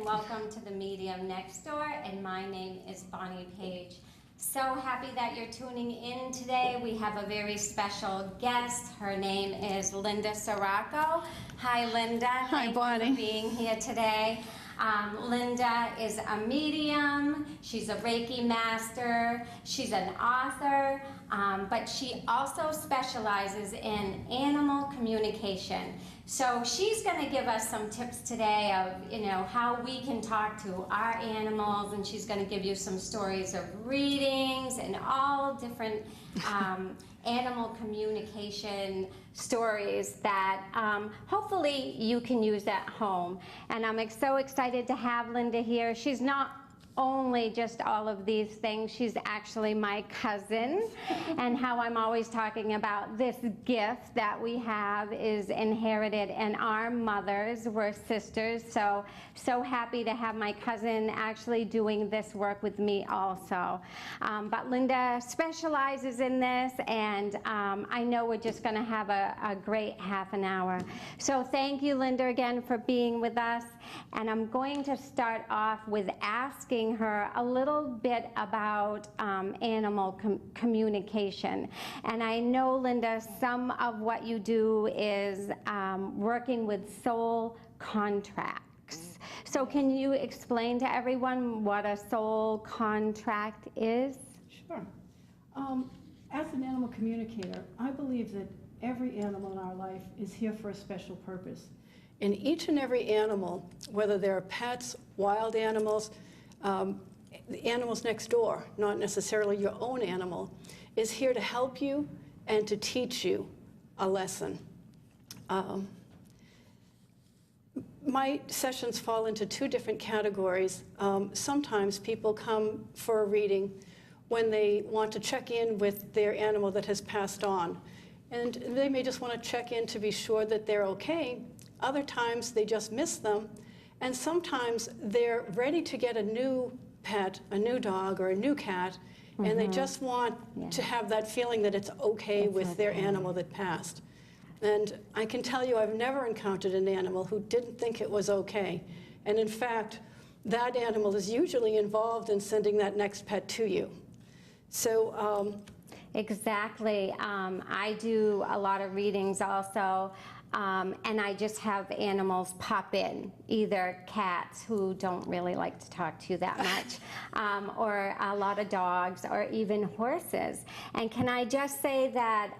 welcome to the Medium Next Door, and my name is Bonnie Page. So happy that you're tuning in today. We have a very special guest. Her name is Linda Sacaro. Hi, Linda. Hi, Bonnie. Thank you for being here today. Linda is a medium, she's a Reiki master, she's an author, but she also specializes in animal communication. So she's going to give us some tips today of, how we can talk to our animals, and she's going to give you some stories of readings and all different animal communication stories that hopefully you can use at home. And I'm so excited to have Linda here. She's not only just all of these things, she's actually my cousin, and how I'm always talking about this gift that we have is inherited in our mothers. We're sisters, so happy to have my cousin actually doing this work with me also. But Linda specializes in this, and I know we're just going to have a great half an hour. So thank you, Linda, again for being with us. And I'm going to start off with asking her a little bit about animal communication. And I know, Linda, some of what you do is working with soul contracts. So can you explain to everyone what a soul contract is? Sure. As an animal communicator, I believe that every animal in our life is here for a special purpose. And each and every animal, whether they're pets, wild animals, the animals next door, not necessarily your own animal, is here to help you and to teach you a lesson. My sessions fall into two different categories. Sometimes people come for a reading when they want to check in with their animal that has passed on. And they may just want to check in to be sure that they're okay. Other times they just miss them. And sometimes they're ready to get a new pet, a new dog or a new cat, and they just want to have that feeling that it's okay with their animal that passed. And I can tell you, I've never encountered an animal who didn't think it was okay. And in fact, that animal is usually involved in sending that next pet to you. So, exactly. I do a lot of readings also. And I just have animals pop in, either cats who don't really like to talk to you that much, or a lot of dogs, or even horses. And can I just say that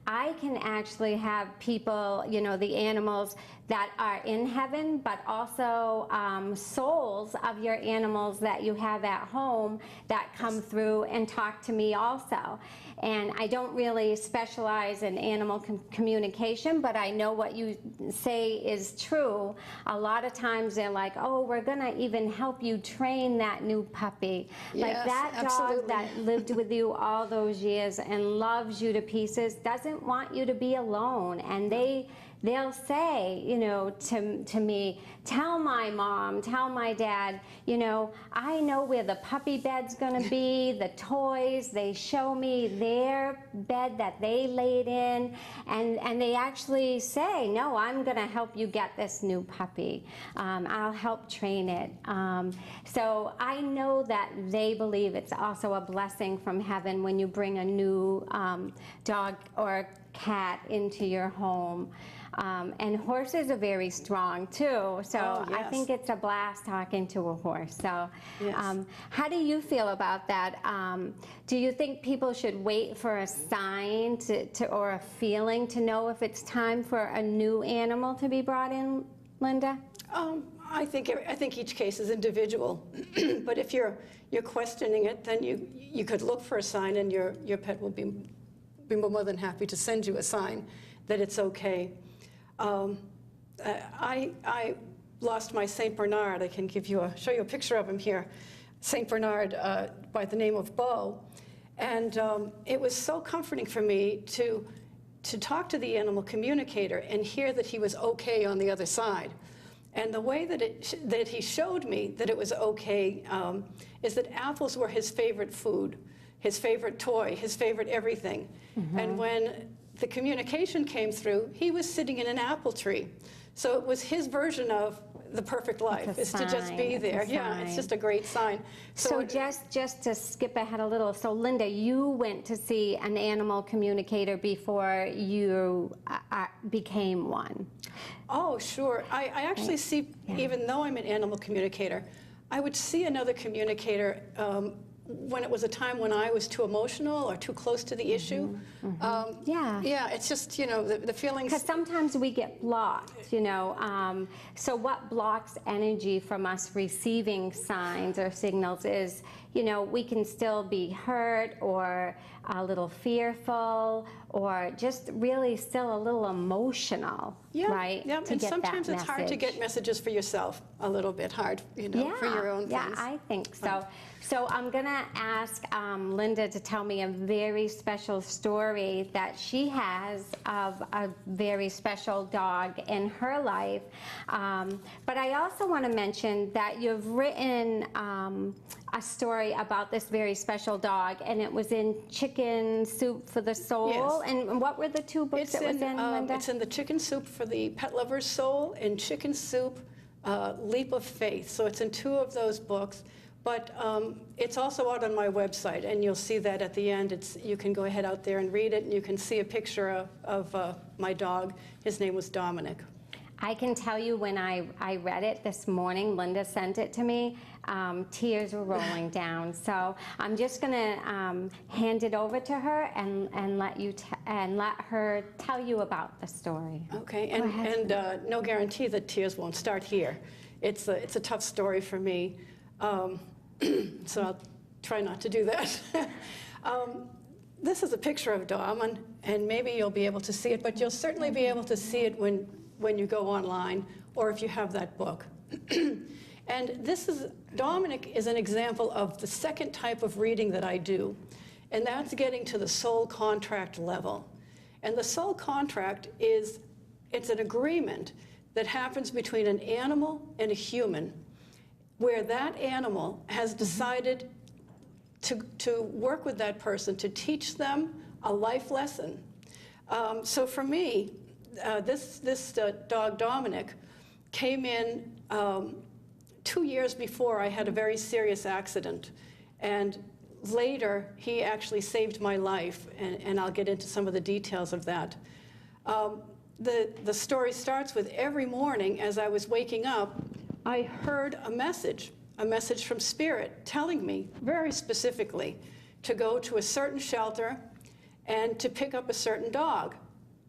I can actually have people, the animals that are in heaven, but also souls of your animals that you have at home that come through and talk to me also. And I don't really specialize in animal communication, but I know what you say is true. A lot of times they're like, oh, we're gonna even help you train that new puppy. Yes, like that absolutely. dog that lived with you all those years and loves you to pieces doesn't want you to be alone. And they'll say, to me, tell my mom, tell my dad, I know where the puppy bed's gonna be, the toys, they show me their bed that they laid in, and they actually say, no, I'm gonna help you get this new puppy. I'll help train it. So I know that they believe it's also a blessing from heaven when you bring a new dog or cat into your home. And horses are very strong too, so yes. I think it's a blast talking to a horse. So Yes. How do you feel about that? Do you think people should wait for a sign or a feeling to know if it's time for a new animal to be brought in, Linda? I think each case is individual, but if you're questioning it, then you could look for a sign, and your pet will be more than happy to send you a sign that it's okay. I lost my Saint Bernard. I can show you a picture of him here. Saint Bernard by the name of Bo, and it was so comforting for me to talk to the animal communicator and hear that he was okay on the other side. And the way that he showed me that it was okay is that apples were his favorite food, his favorite toy, his favorite everything. And when the communication came through, he was sitting in an apple tree. So it was his version of the perfect life, It's a is to just sign, be it's a there. Yeah, it's sign. just a great sign. So just to skip ahead a little, so Linda, you went to see an animal communicator before you became one. Oh, sure. I actually see, even though I'm an animal communicator, I would see another communicator when it was a time when I was too emotional or too close to the issue. Yeah. Yeah, it's just, you know, the feelings. Because sometimes we get blocked, you know. So what blocks energy from us receiving signs or signals is, you know, we can still be hurt or a little fearful or just really still a little emotional, right? Yeah, to and get sometimes that it's hard to message. get messages for yourself, a little bit hard, you know, for your own Yeah, things. I think so. So I'm gonna ask Linda to tell me a very special story that she has of a very special dog in her life. But I also want to mention that you've written a story about this very special dog, and it was in Chicken Soup for the Soul. Yes. And what were the two books it was in, Linda? It's in the Chicken Soup for the Pet Lover's Soul and Chicken Soup Leap of Faith. So it's in two of those books. But it's also out on my website, and you'll see that at the end. You can go ahead out there and read it, and you can see a picture of my dog. His name was Dominic. I can tell you when I read it this morning, Linda sent it to me, tears were rolling down. So I'm just going to hand it over to her and let her tell you about the story. Okay, and no guarantee that tears won't start here. It's a tough story for me. So I'll try not to do that. This is a picture of Dom, and maybe you'll be able to see it, but you'll certainly be able to see it when you go online or if you have that book. And Dominic is an example of the second type of reading that I do, and that's getting to the soul contract level. And the soul contract it's an agreement that happens between an animal and a human, where that animal has decided to work with that person to teach them a life lesson. So for me, this dog Dominic came in 2 years before I had a very serious accident, and later he actually saved my life, and I'll get into some of the details of that. The story starts with every morning as I was waking up, I heard a message from Spirit telling me very specifically to go to a certain shelter and to pick up a certain dog.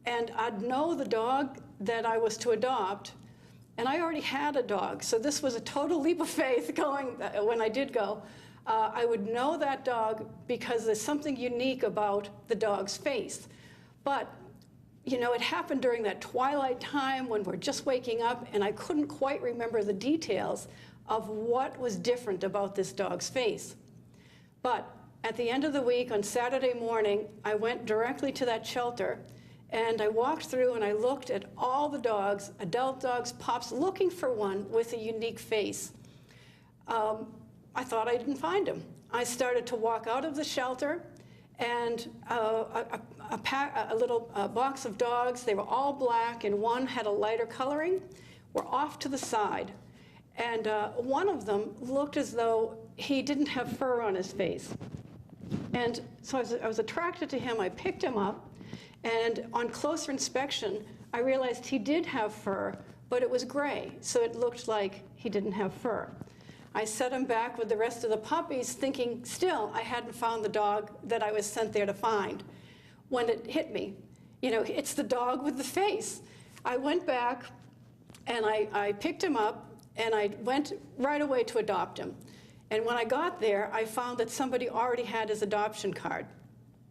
And I'd know the dog that I was to adopt, and I already had a dog. So this was a total leap of faith going when I did go. I would know that dog because there's something unique about the dog's face. But you know, it happened during that twilight time when we're just waking up, and I couldn't quite remember the details of what was different about this dog's face. But at the end of the week, on Saturday morning, I went directly to that shelter, and I walked through and I looked at all the dogs, adult dogs, pups, looking for one with a unique face. I thought I didn't find him. I started to walk out of the shelter, and a little box of dogs, they were all black, and one had a lighter coloring, were off to the side. And one of them looked as though he didn't have fur on his face. And so I was attracted to him. I picked him up, and on closer inspection, I realized he did have fur, but it was gray, so it looked like he didn't have fur. I set him back with the rest of the puppies, thinking still I hadn't found the dog that I was sent there to find. When it hit me, you know, it's the dog with the face. I went back, and I picked him up, and I went right away to adopt him. And when I got there, I found that somebody already had his adoption card.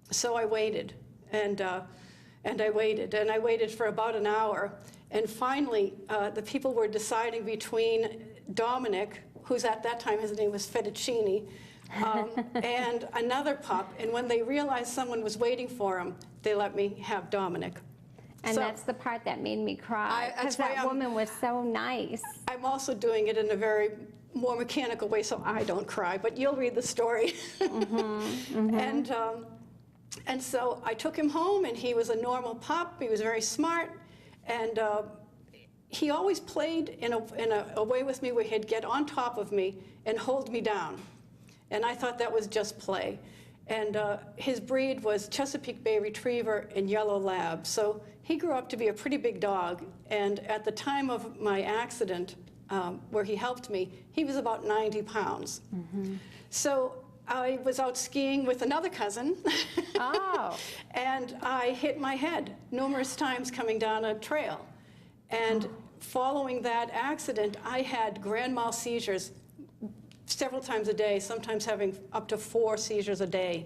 So I waited, and I waited for about an hour. And finally, the people were deciding between Dominic, who's at that time, his name was Fettuccine, and another pup. And when they realized someone was waiting for him, they let me have Dominic. And so, that's the part that made me cry, because that woman was so nice. I'm also doing it in a very more mechanical way, so I don't cry, but you'll read the story. And so I took him home, and he was a normal pup. He was very smart, and he always played in a way with me where he'd get on top of me and hold me down. And I thought that was just play. And his breed was Chesapeake Bay Retriever and Yellow Lab. So he grew up to be a pretty big dog. And at the time of my accident, where he helped me, he was about 90 pounds. Mm-hmm. So I was out skiing with another cousin. Oh. And I hit my head numerous times coming down a trail. And following that accident, I had grand mal seizures several times a day, sometimes having up to 4 seizures a day.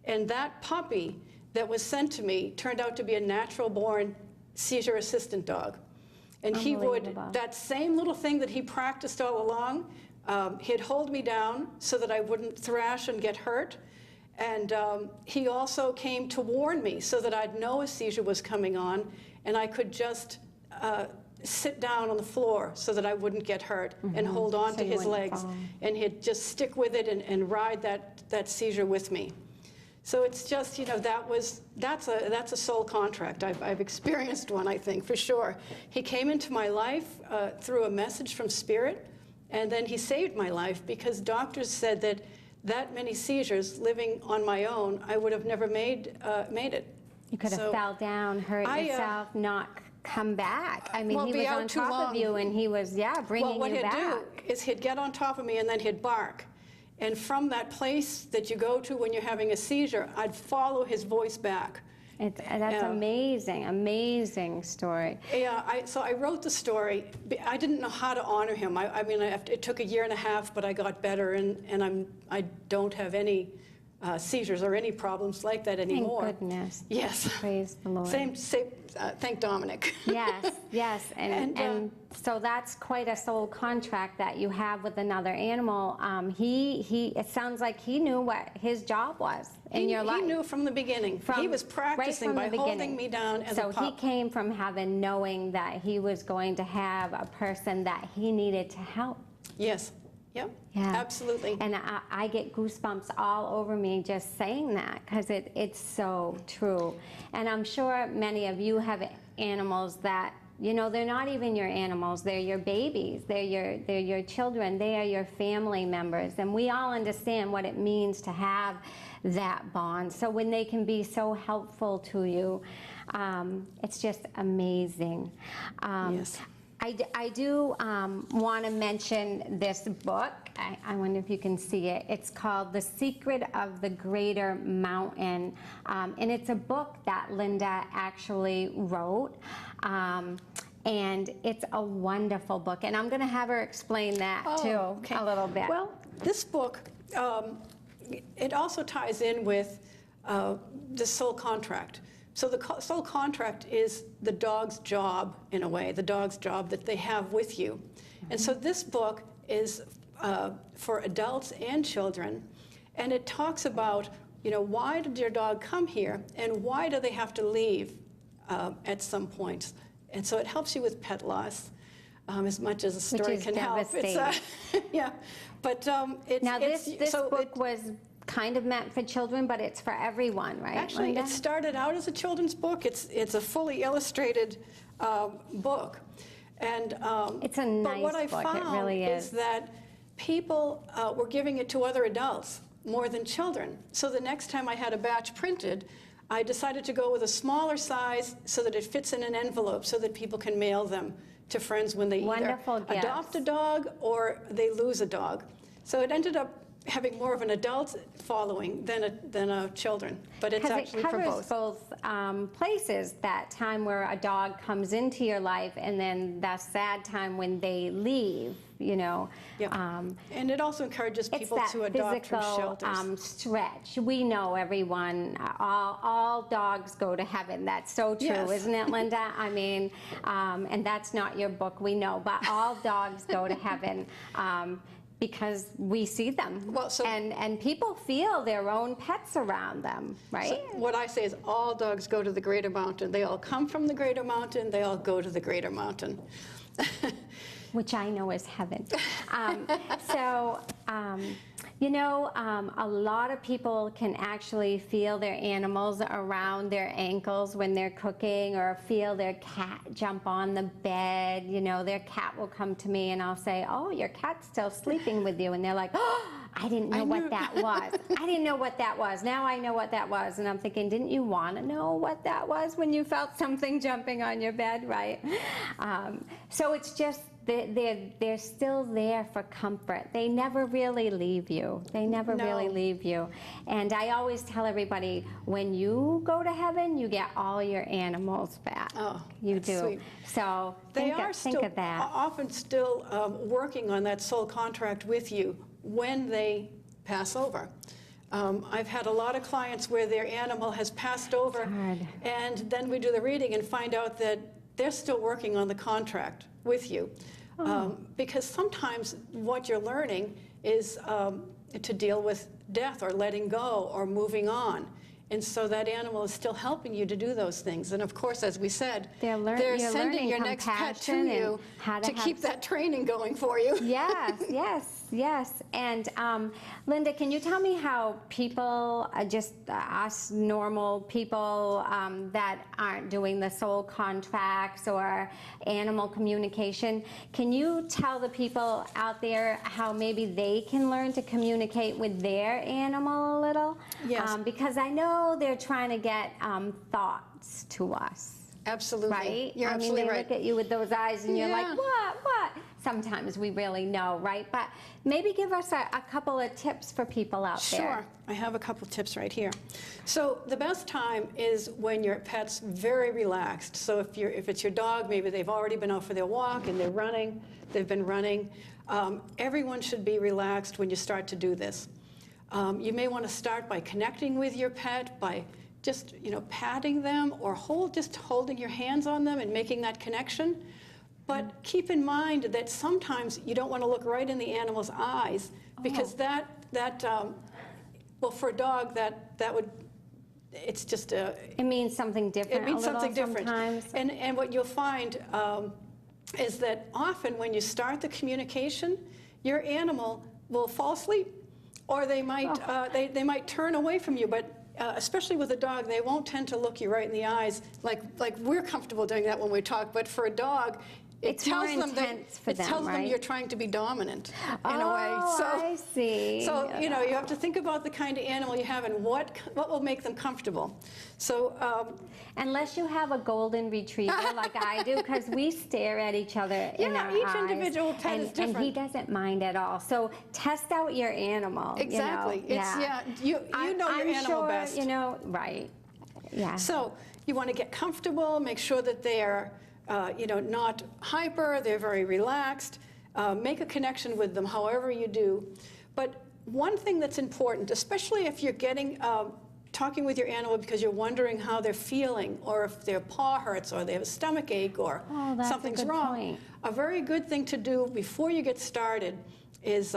And that puppy that was sent to me turned out to be a natural-born seizure assistant dog. And he would, that same little thing that he practiced all along, he'd hold me down so that I wouldn't thrash and get hurt. And he also came to warn me so that I'd know a seizure was coming on, and I could just sit down on the floor so that I wouldn't get hurt, and hold on to his legs. And he'd just stick with it and ride that seizure with me. So it's just, you know, that's a soul contract. I've experienced one, I think, for sure. He came into my life through a message from Spirit, and then he saved my life because doctors said that many seizures living on my own, I would have never made it. You could have fell down, hurt yourself, not come back. I mean, he was on top of you, and he was, bringing you back. Well, what he'd do is he'd get on top of me, and then he'd bark. And from that place that you go to when you're having a seizure, I'd follow his voice back. That's amazing, amazing story. Yeah, so I wrote the story. I didn't know how to honor him. I mean, it took 1.5 years, but I got better, and I don't have any seizures or any problems like that anymore. Thank goodness. Yes. Praise the Lord. Thank Dominic. Yes, yes. And so that's quite a soul contract that you have with another animal. It sounds like he knew what his job was in your life. He knew from the beginning. He was practicing by holding me down as a pup. So he came from heaven knowing that he was going to have a person that he needed to help. Yes. Yep, yeah, absolutely. And I get goosebumps all over me just saying that, because it's so true. And I'm sure many of you have animals that, you know, they're not even your animals, they're your babies, they're your children, they are your family members. And we all understand what it means to have that bond. So when they can be so helpful to you, it's just amazing. Yes. I do want to mention this book. I wonder if you can see it. It's called The Secret of the Greater Mountain. And it's a book that Linda actually wrote. And it's a wonderful book. And I'm going to have her explain that too a little bit. Well, this book, it also ties in with the soul contract. So the soul contract is the dog's job, in a way, the dog's job that they have with you. Mm-hmm. And so this book is for adults and children, and it talks about, you know, why did your dog come here, and why do they have to leave at some point? And so it helps you with pet loss, as much as a story can help. It's, yeah, but this book was kind of meant for children, but it's for everyone, right? Actually, Linda? It started out as a children's book. It's a fully illustrated book, and it's a nice but what I book. found It really is that people were giving it to other adults more than children. So the next time I had a batch printed, I decided to go with a smaller size so that it fits in an envelope, so that people can mail them to friends when they either adopt a dog or they lose a dog. So it ended up having more of an adult following than a children, but it's actually for both. Because it covers both places, that time where a dog comes into your life and then that sad time when they leave, you know. Yeah. And it also encourages people to adopt from shelters. Stretch. We know, everyone, all dogs go to heaven. That's so true, yes. Isn't it, Linda? I mean, and that's not your book, we know, but all dogs go to heaven. Because we see them, well, and people feel their own pets around them, right? So what I say is all dogs go to the Greater Mountain. They all come from the Greater Mountain. They all go to the Greater Mountain. Which I know is heaven. You know, a lot of people can actually feel their animals around their ankles when they're cooking, or feel their cat jump on the bed. You know, their cat will come to me and I'll say, oh, your cat's still sleeping with you. And they're like, oh, I didn't know what that was. I didn't know what that was. Now I know what that was. And I'm thinking, didn't you want to know what that was when you felt something jumping on your bed, right? So it's just, they're still there for comfort. They never really leave you. They never really leave you. And I always tell everybody, when you go to heaven, you get all your animals back. Oh, you do. Sweet. So think of that. Often still working on that soul contract with you when they pass over. I've had a lot of clients where their animal has passed over, and then we do the reading and find out that they're still working on the contract with you. Because sometimes what you're learning is to deal with death or letting go or moving on. And so that animal is still helping you to do those things. And of course, as we said, they're sending your next pet to you to keep that training going for you. Yes, yes, yes. And Linda, can you tell me how people, just us normal people that aren't doing the soul contracts or animal communication, can you tell the people out there how maybe they can learn to communicate with their animal a little? Yes. Because I know they're trying to get thoughts to us. Absolutely. Right? You're absolutely right. They look at you with those eyes and you're like, what? Sometimes we really know, right? But maybe give us a couple of tips for people out there. Sure. I have a couple tips right here. So the best time is when your pet's very relaxed. So if it's your dog, maybe they've already been out for their walk and they're running, they've been running. Everyone should be relaxed when you start to do this. You may want to start by connecting with your pet, by just patting them, or just holding your hands on them and making that connection. But keep in mind that sometimes you don't want to look right in the animal's eyes, because well, for a dog that would, it's just a. It means something different. It means something different. Sometimes. And what you'll find is that often when you start the communication, your animal will fall asleep. Or they might they might turn away from you, but especially with a dog, they won't tend to look you right in the eyes like we're comfortable doing that when we talk. But for a dog, it tells them you're trying to be dominant in a way. So I see. So you have to think about the kind of animal you have and what will make them comfortable. So unless you have a golden retriever like I do, because we stare at each other in our eyes. Each individual pet is different. And he doesn't mind at all. So test out your animal. Exactly. You know your animal best. Right. Yeah. So you want to get comfortable, make sure that they are not hyper, they're very relaxed. Make a connection with them however you do. But one thing that's important, especially if you're talking with your animal because you're wondering how they're feeling, or if their paw hurts, or they have a stomach ache, or something's wrong. A very good thing to do before you get started is,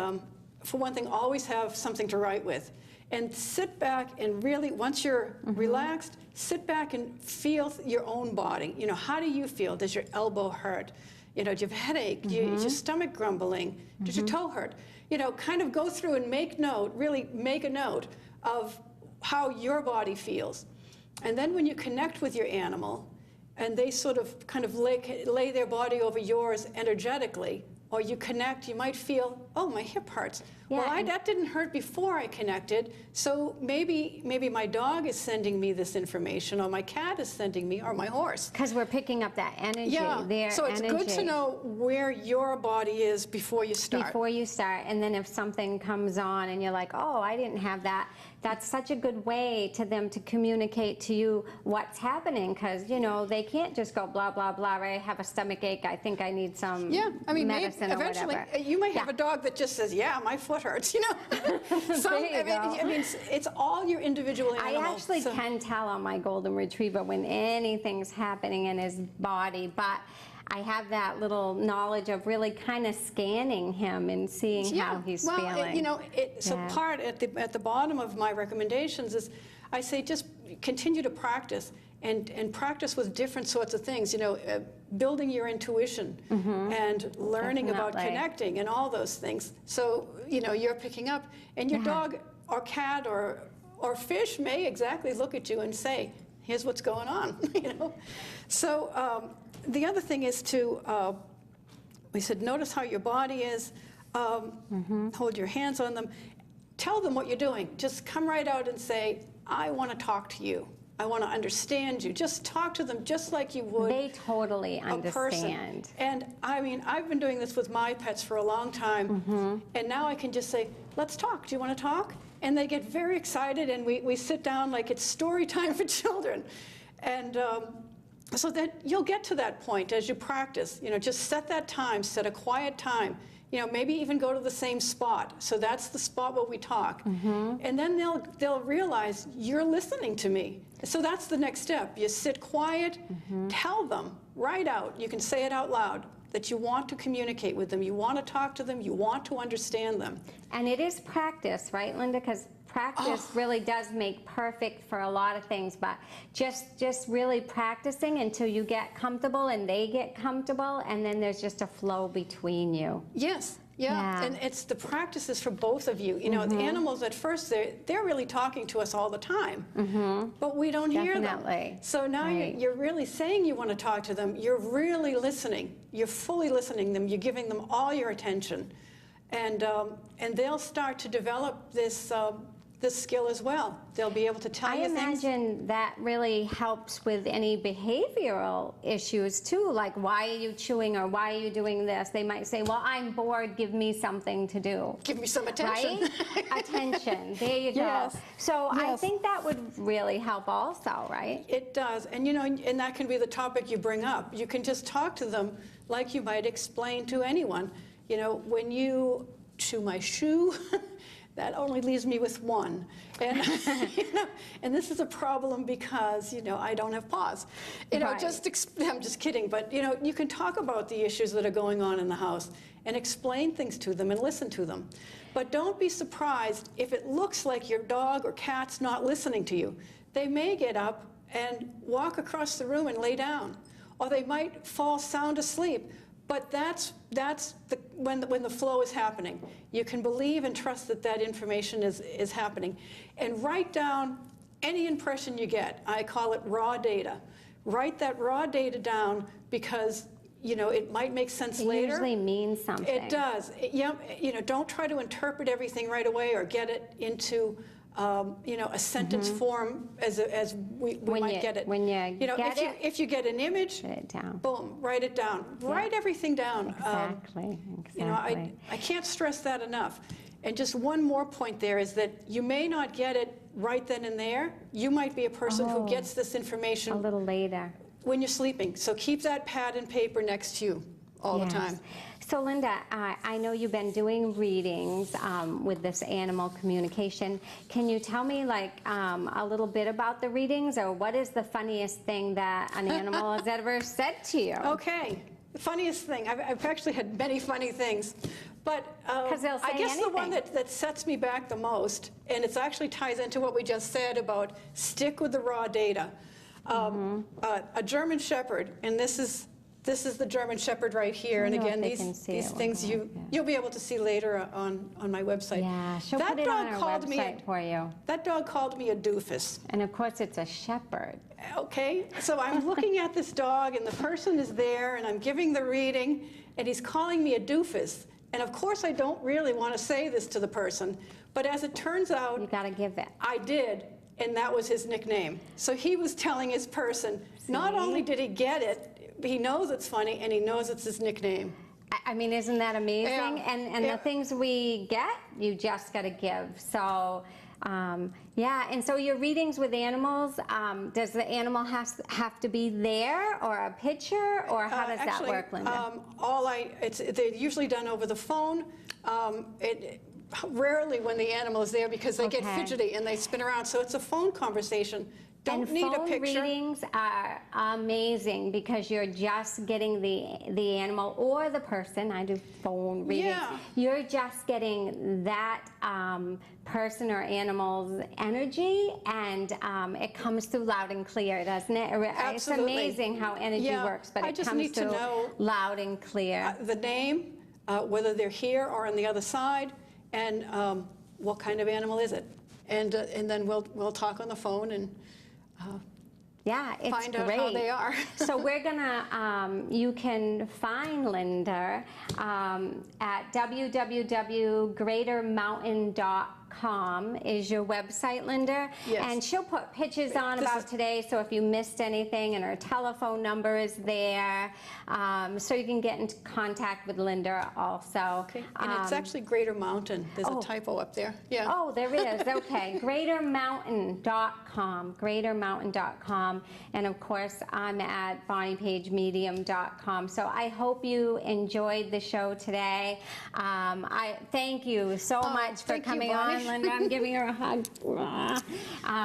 for one thing, always have something to write with. And sit back and really, once you're relaxed, sit back and feel your own body. How do you feel? Does your elbow hurt? Do you have a headache? Is your stomach grumbling? Does your toe hurt? Kind of go through and really make a note of how your body feels. And then when you connect with your animal, and they sort of kind of lay their body over yours energetically, or you connect, you might feel, oh, my hip hurts. Yeah, well, that didn't hurt before I connected, so maybe my dog is sending me this information, or my cat is sending me, or my horse. Because we're picking up that energy, so it's good to know where your body is before you start. Before you start, and then if something comes on and you're like, oh, I didn't have that, that's such a good way to them to communicate to you what's happening, because, they can't just go blah, blah, blah, I have a stomach ache, I think I need some medicine or eventually, whatever. You might have a dog that just says, yeah, my foot hurts, I mean, it's all your individual animal. I actually can tell on my golden retriever when anything's happening in his body, but I have that little knowledge of really kind of scanning him and seeing how he's feeling. Part at the bottom of my recommendations is I say just continue to practice. and practice with different sorts of things, building your intuition and learning about connecting and all those things. So, you're picking up, and your dog or cat or fish may exactly look at you and say, here's what's going on, So the other thing is to, we said, notice how your body is, hold your hands on them, tell them what you're doing. Just come right out and say, I want to talk to you. I want to understand you. Just talk to them just like you would They totally a person. understand. And I mean, I've been doing this with my pets for a long time, and now I can just say, let's talk. Do you want to talk? And they get very excited, and we sit down like it's story time for children. And so that you'll get to that point as you practice. Just set that time, set a quiet time. Maybe even go to the same spot. So that's the spot where we talk. And then they'll realize you're listening to me. So that's the next step. You sit quiet, tell them right out. You can say it out loud that you want to communicate with them. You want to talk to them. You want to understand them. And it is practice, right, Linda? Because practice really does make perfect for a lot of things, but just really practicing until you get comfortable and they get comfortable, and then there's just a flow between you. Yes. Yeah, and it's the practices for both of you. The animals at first, they're really talking to us all the time, but we don't hear them. So now you're really saying you want to talk to them. You're really listening. You're fully listening them. You're giving them all your attention, and they'll start to develop this skill as well. They'll be able to tell you things. I imagine that really helps with any behavioral issues too, like why are you chewing or why are you doing this? They might say, well, I'm bored, give me something to do. Give me some attention. Right? Attention, there you go. Yes. So I think that would really help also, right? It does, and and that can be the topic you bring up. You can just talk to them like you might explain to anyone. When you chew my shoe, that only leaves me with one. And, and this is a problem because, I don't have paws. I'm just kidding. But, you can talk about the issues that are going on in the house and explain things to them and listen to them. But don't be surprised if it looks like your dog or cat's not listening to you. They may get up and walk across the room and lay down. Or they might fall sound asleep. But that's when the flow is happening. You can believe and trust that information is happening. And write down any impression you get. I call it raw data. Write that raw data down because, it might make sense later. It usually means something. It does. Don't try to interpret everything right away or get it into a sentence form as we might get it. When you get it, if you get an image, write it down. Boom, write it down. Yeah. Write everything down. Exactly. I can't stress that enough. And just one more point there is that you may not get it right then and there. You might be a person who gets this information a little later when you're sleeping. So keep that pad and paper next to you all the time. So Linda, I know you've been doing readings with this animal communication. Can you tell me a little bit about the readings, or what is the funniest thing that an animal has ever said to you? Okay, the funniest thing. I've actually had many funny things, but I guess the one that sets me back the most, and it actually ties into what we just said about stick with the raw data. A German Shepherd, and this is the German Shepherd right here, and again, these things you'll be able to see later on my website. Yeah, she'll put it on our website for you. That dog called me a doofus. And of course, it's a shepherd. Okay, so I'm looking at this dog, and the person is there, and I'm giving the reading, and he's calling me a doofus. And of course, I don't really want to say this to the person, but as it turns out, you got to give it. I did, and that was his nickname. So he was telling his person, not only did he get it, he knows it's funny, and he knows it's his nickname. I mean, isn't that amazing? Yeah. And the things we get, you just got to give. So, and so your readings with animals, does the animal have to be there, or a picture, or how does that work, Linda? They're usually done over the phone. Rarely when the animal is there because they get fidgety and they spin around. So it's a phone conversation. don't and need a phone picture. readings are amazing because you're just getting the animal or the person. I do phone readings. Yeah. You're just getting that person or animal's energy, and it comes through loud and clear, doesn't it? Absolutely. It's amazing how energy Yeah, works, but I it just comes need to through know, loud and clear. The name, whether they're here or on the other side, and what kind of animal is it. And then we'll talk on the phone and Yeah, it's find out great. how they are. So we're gonna, you can find Linda at www.greatermountain.com is your website, Linda. Yes. And she'll put pictures on about today, so if you missed anything, and her telephone number is there, so you can get into contact with Linda also. Okay. And it's actually Greater Mountain. There's a typo up there. Yeah. Oh, there is. Okay. GreaterMountain.com. GreaterMountain.com. And of course, I'm at BonniePageMedium.com. So I hope you enjoyed the show today. I thank you so much for thank you, coming Bonnie. on, Linda. I'm giving her a hug.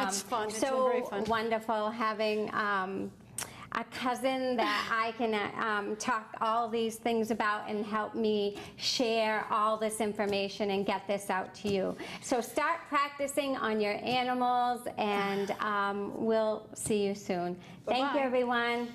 It's fun. It's so very fun. wonderful having a cousin that I can talk all these things about and help me share all this information and get this out to you. So start practicing on your animals, and we'll see you soon. Thank you, Bye-bye. everyone.